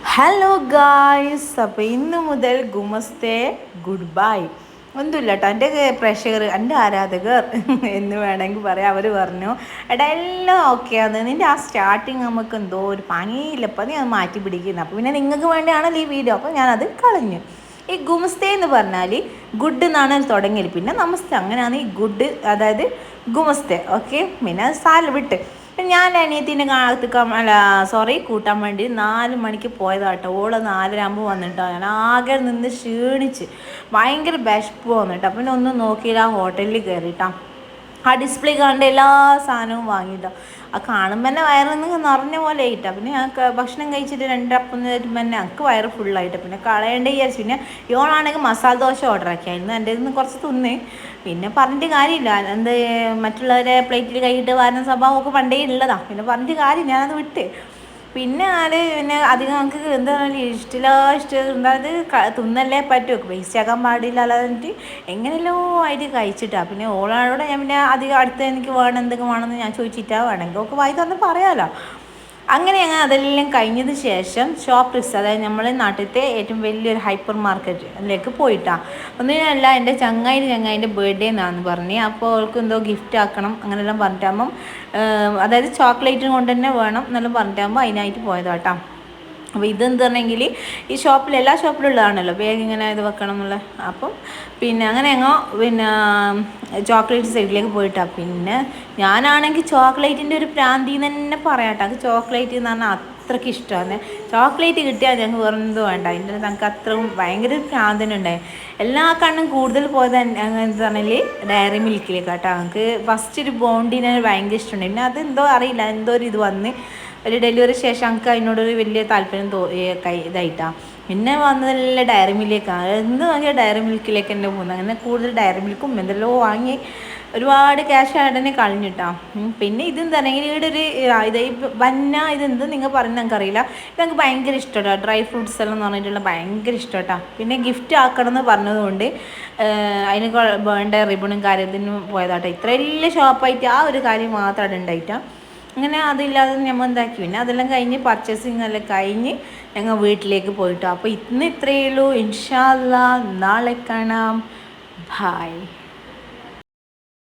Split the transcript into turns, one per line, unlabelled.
Hello guys, അപ്പോൾ ഇന്ന് മുതൽ ഗുമസ്തേ ഗുഡ് ബൈ ഒന്നുമില്ല കേട്ടോ. എൻ്റെ പ്രേക്ഷകർ, എൻ്റെ ആരാധകർ എന്ന് വേണമെങ്കിൽ പറയാം, അവർ പറഞ്ഞു എടാ എല്ലാം ഓക്കെയാണ്, നിൻ്റെ ആ സ്റ്റാർട്ടിങ് നമുക്ക് എന്തോ ഒരു പണിയില്ലപ്പോൾ നീ അത് മാറ്റി പിടിക്കുന്നത്, അപ്പോൾ പിന്നെ നിങ്ങൾക്ക് വേണ്ടിയാണല്ലോ ഈ വീഡിയോ, അപ്പോൾ ഞാനത് കളഞ്ഞു. ഈ ഗുമസ്തേ എന്ന് പറഞ്ഞാൽ ഗുഡ് എന്നാണ് തുടങ്ങിയത്, പിന്നെ നമസ്തേ, അങ്ങനെയാണ് ഈ ഗുഡ്, അതായത് ഗുമസ്തേ. ഓക്കെ, പിന്നെ സാല വിട്ട് ഞാൻ അനിയത്തിൻ്റെ കൂട്ടാൻ വേണ്ടി 4 മണിക്ക് പോയതാട്ടോ. ഓള് 4:30 ആകുമ്പോൾ വന്നിട്ടോ. ഞാൻ ആകെ നിന്ന് ക്ഷീണിച്ച് ഭയങ്കര വിശപ്പ് വന്നിട്ട്, അപ്പം പിന്നെ ഒന്നും നോക്കിയില്ല, ആ ഹോട്ടലിൽ കയറിയിട്ടാ. ആ ഡിസ്പ്ലേ കണ്ട് എല്ലാ സാധനവും വാങ്ങിയിട്ടോ. ആ കാണുമ്പോൾ തന്നെ വയറിന്ന് നിറഞ്ഞ പോലെ ആയിട്ടാണ്. പിന്നെ ഞാൻ ഭക്ഷണം കഴിച്ചിട്ട് 2 അപ്പം തരുമ്പോൾ തന്നെ എനിക്ക് വയറ് ഫുള്ളായിട്ട്, പിന്നെ കളയേണ്ട വിചാരിച്ചു. പിന്നെ ഇവളാണെങ്കിൽ മസാല ദോശ ഓർഡർ ആക്കിയായിരുന്നു, എൻ്റെ നിന്ന് കുറച്ച് തിന്ന്. പിന്നെ പറഞ്ഞിട്ട് കാര്യമില്ല, എന്ത് മറ്റുള്ളവരെ പ്ലേറ്റിൽ കൈയിട്ട് വാരുന്ന സ്വഭാവമൊക്കെ പണ്ടേ ഉള്ളതാണ്. പിന്നെ പറഞ്ഞിട്ട് കാര്യം, ഞാനത് വിട്ട്. പിന്നെ പിന്നെ അധികം നമുക്ക് എന്താ അതായത് തിന്നല്ലേ പറ്റൂ, വേസ്റ്റ് ആക്കാൻ പാടില്ല, അല്ലാതെ എങ്ങനെയല്ലോ ആയിട്ട് കഴിച്ചിട്ടാണ്. പിന്നെ ഓളോടെ ഞാൻ പിന്നെ അധികം അടുത്ത് എനിക്ക് വേണം, എന്തെങ്കിലും വേണമെന്ന് ഞാൻ ചോദിച്ചിട്ടാണ്, വേണമെങ്കിൽ ഒക്കെ വായി തന്നെ പറയാമല്ലോ. അങ്ങനെ അതെല്ലാം കഴിഞ്ഞതിന് ശേഷം ഷോപ്പ്സ്, അതായത് നമ്മളെ നാട്ടിലത്തെ ഏറ്റവും വലിയൊരു ഹൈപ്പർ മാർക്കറ്റിലേക്ക് പോയിട്ടാണ്. ഒന്നിനല്ല, എൻ്റെ ചങ്ങായിൻ്റെ ബർത്ത്ഡേ എന്നാന്ന് പറഞ്ഞ്, അപ്പോൾ അവൾക്ക് എന്തോ ഗിഫ്റ്റ് ആക്കണം അങ്ങനെല്ലാം പറഞ്ഞിട്ടാകുമ്പം, അതായത് ചോക്ലേറ്റും കൊണ്ട് തന്നെ വേണം എന്നെല്ലാം പറഞ്ഞിട്ടാകുമ്പോൾ അതിനായിട്ട് പോയതാട്ടോ. അപ്പോൾ ഇതെന്ത് പറഞ്ഞെങ്കിൽ ഈ ഷോപ്പിൽ, എല്ലാ ഷോപ്പിലുള്ളതാണല്ലോ വേഗം ഇങ്ങനെ ഇത് വെക്കണം എന്നുള്ള. അപ്പം പിന്നെ അങ്ങനെ പിന്നെ ചോക്ലേറ്റ് സൈഡിലേക്ക് പോയിട്ടാണ്. പിന്നെ ഞാനാണെങ്കിൽ ചോക്ലേറ്റിൻ്റെ ഒരു പ്രാന്തി തന്നെ പറയാട്ടോ. അത് ചോക്ലേറ്റ് എന്ന് പറഞ്ഞാൽ അത്രയ്ക്ക് ഇഷ്ടമാണ്. ചോക്ലേറ്റ് കിട്ടിയാൽ ഞങ്ങൾക്ക് വേറെ എന്തോ വേണ്ട, അതിൻ്റെ ഞങ്ങൾക്ക് അത്രയും ഭയങ്കര പ്രാന്തനുണ്ടായി. എല്ലാ കണ്ണും കൂടുതൽ പോയത് എന്താ പറഞ്ഞാൽ ഡയറി മിൽക്കിലേക്കാട്ടോ. ഞങ്ങൾക്ക് ഫസ്റ്റ് ഒരു ബോണ്ടിനെ ഭയങ്കര ഇഷ്ടമുണ്ട്. പിന്നെ അതെന്തോ അറിയില്ല, എന്തോ ഒരു ഇത് വന്ന് ഒരു ഡെലിവറി ശേഷം എനിക്ക് അതിനോടൊരു വലിയ താല്പര്യം ഇതായിട്ടാണ്. പിന്നെ വന്നതെല്ലാം ഡയറി മില്ലിലേക്കാണ്. എന്ത് നോക്കിയാൽ ഡയറി മിൽക്കിലേക്ക് തന്നെ പോകുന്നത്. അങ്ങനെ കൂടുതൽ ഡയറി മിൽക്കും എന്തെല്ലോ വാങ്ങി ഒരുപാട് ക്യാഷ് ആയിട്ട് തന്നെ കളഞ്ഞിട്ടാണ്. പിന്നെ ഇതെന്താ പറഞ്ഞെങ്കിൽ ഇവിടെ ഒരു ഇത് ഇതെന്ത് നിങ്ങൾ പറയുന്നത് എനിക്കറിയില്ല. ഇതെനിക്ക് ഭയങ്കര ഇഷ്ടമാണ്. ഡ്രൈ ഫ്രൂട്ട്സ് എല്ലാം എന്ന് പറഞ്ഞിട്ടുള്ള ഭയങ്കര ഇഷ്ടമായിട്ടാണ്. പിന്നെ ഗിഫ്റ്റ് ആക്കണം എന്ന് പറഞ്ഞതുകൊണ്ട് അതിന് വേണ്ട റിബണും കാര്യത്തിനും പോയതാട്ടോ. ഇത്ര വലിയ ഷോപ്പായിട്ട് ആ ഒരു കാര്യം മാത്രം അവിടെ ഉണ്ടായിട്ടാണ്. അങ്ങനെ അതില്ലാതെ നമ്മൾ എന്താക്കി. പിന്നെ അതെല്ലാം കഴിഞ്ഞ് പർച്ചേസിങ് എല്ലാം കഴിഞ്ഞ് ഞങ്ങൾ വീട്ടിലേക്ക് പോയിട്ടോ. അപ്പോൾ ഇന്ന് ഇത്രയേ ഉള്ളൂ. ഇൻഷാ അല്ലാഹ് നാളെ കാണാം. ബായ്.